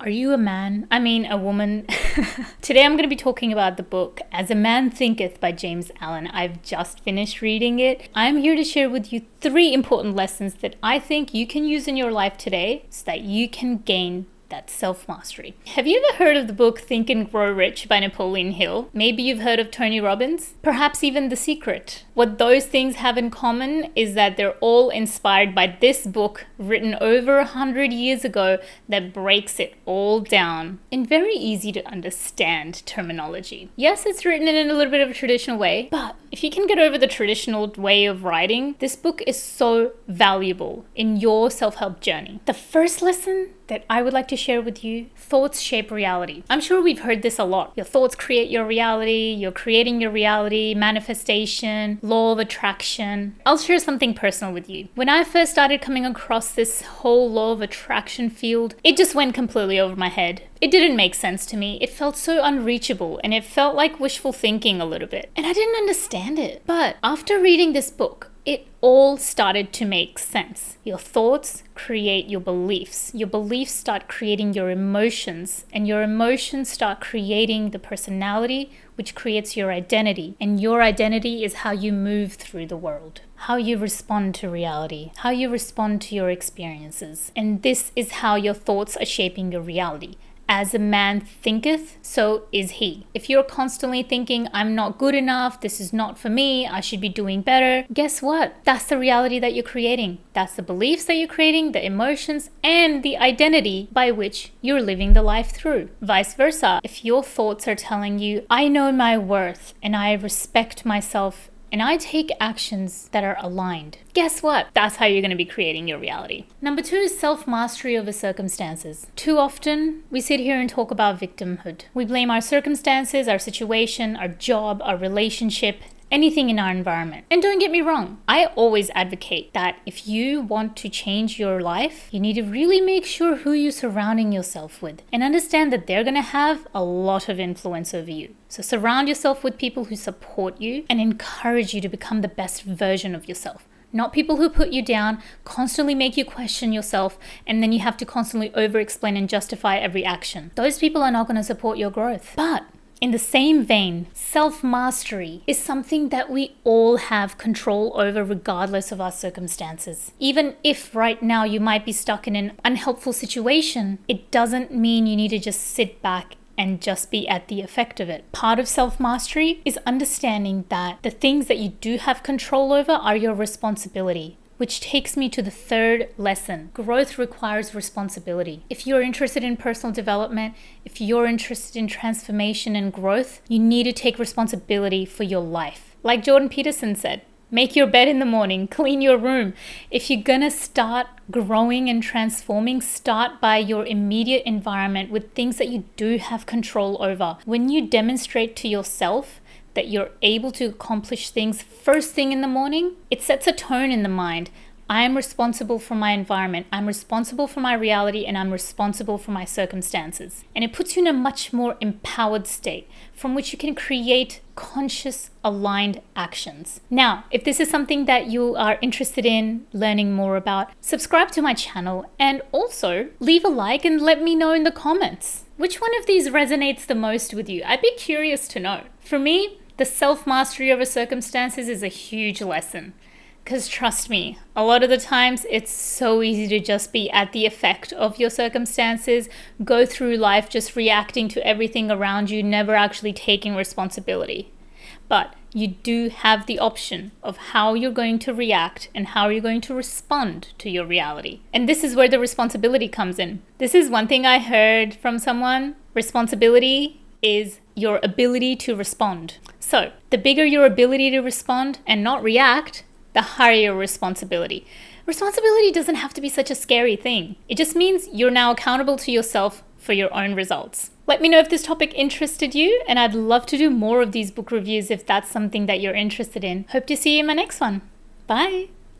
Are you a man? I mean, a woman? Today I'm going to be talking about the book As a Man Thinketh by James Allen. I've just finished reading it. I'm here to share with you 3 important lessons that I think you can use in your life today so that you can gain that self-mastery. Have you ever heard of the book Think and Grow Rich by Napoleon Hill? Maybe you've heard of Tony Robbins? Perhaps even The Secret. What those things have in common is that they're all inspired by this book written over 100 years ago that breaks it all down in very easy to understand terminology. Yes, it's written in a little bit of a traditional way, but if you can get over the traditional way of writing, this book is so valuable in your self-help journey. The first lesson that I would like to share with you, thoughts shape reality. I'm sure we've heard this a lot. Your thoughts create your reality, you're creating your reality, manifestation, law of attraction. I'll share something personal with you. When I first started coming across this whole law of attraction field, it just went completely over my head. It didn't make sense to me. It felt so unreachable and it felt like wishful thinking a little bit. And I didn't understand it. But after reading this book, it all started to make sense. Your thoughts create your beliefs. Your beliefs start creating your emotions, and your emotions start creating the personality, which creates your identity. And your identity is how you move through the world, how you respond to reality, how you respond to your experiences. And this is how your thoughts are shaping your reality. As a man thinketh, so is he. If you're constantly thinking, I'm not good enough, this is not for me, I should be doing better, guess what? That's the reality that you're creating. That's the beliefs that you're creating, the emotions, and the identity by which you're living the life through. Vice versa, if your thoughts are telling you, I know my worth and I respect myself and I take actions that are aligned, guess what? That's how you're going to be creating your reality. Number 2 is self-mastery over circumstances. Too often, we sit here and talk about victimhood. We blame our circumstances, our situation, our job, our relationship, anything in our environment. And don't get me wrong, I always advocate that if you want to change your life, you need to really make sure who you're surrounding yourself with and understand that they're going to have a lot of influence over you. So surround yourself with people who support you and encourage you to become the best version of yourself. Not people who put you down, constantly make you question yourself, and then you have to constantly over-explain and justify every action. Those people are not going to support your growth. But in the same vein, self-mastery is something that we all have control over regardless of our circumstances. Even if right now you might be stuck in an unhelpful situation, it doesn't mean you need to just sit back and just be at the effect of it. Part of self-mastery is understanding that the things that you do have control over are your responsibility. Which takes me to the 3rd lesson. Growth requires responsibility. If you're interested in personal development, if you're interested in transformation and growth, you need to take responsibility for your life. Like Jordan Peterson said, make your bed in the morning, clean your room. If you're gonna start growing and transforming, start by your immediate environment with things that you do have control over. When you demonstrate to yourself that you're able to accomplish things first thing in the morning, it sets a tone in the mind. I am responsible for my environment, I'm responsible for my reality, and I'm responsible for my circumstances. And it puts you in a much more empowered state from which you can create conscious, aligned actions. Now, if this is something that you are interested in learning more about, subscribe to my channel and also leave a like and let me know in the comments. Which one of these resonates the most with you? I'd be curious to know. For me, the self-mastery over circumstances is a huge lesson. Because trust me, a lot of the times it's so easy to just be at the effect of your circumstances, go through life just reacting to everything around you, never actually taking responsibility. But you do have the option of how you're going to react and how you're going to respond to your reality. And this is where the responsibility comes in. This is one thing I heard from someone. Responsibility is your ability to respond. So the bigger your ability to respond and not react, the higher your responsibility. Responsibility doesn't have to be such a scary thing. It just means you're now accountable to yourself for your own results. Let me know if this topic interested you, and I'd love to do more of these book reviews if that's something that you're interested in. Hope to see you in my next one. Bye.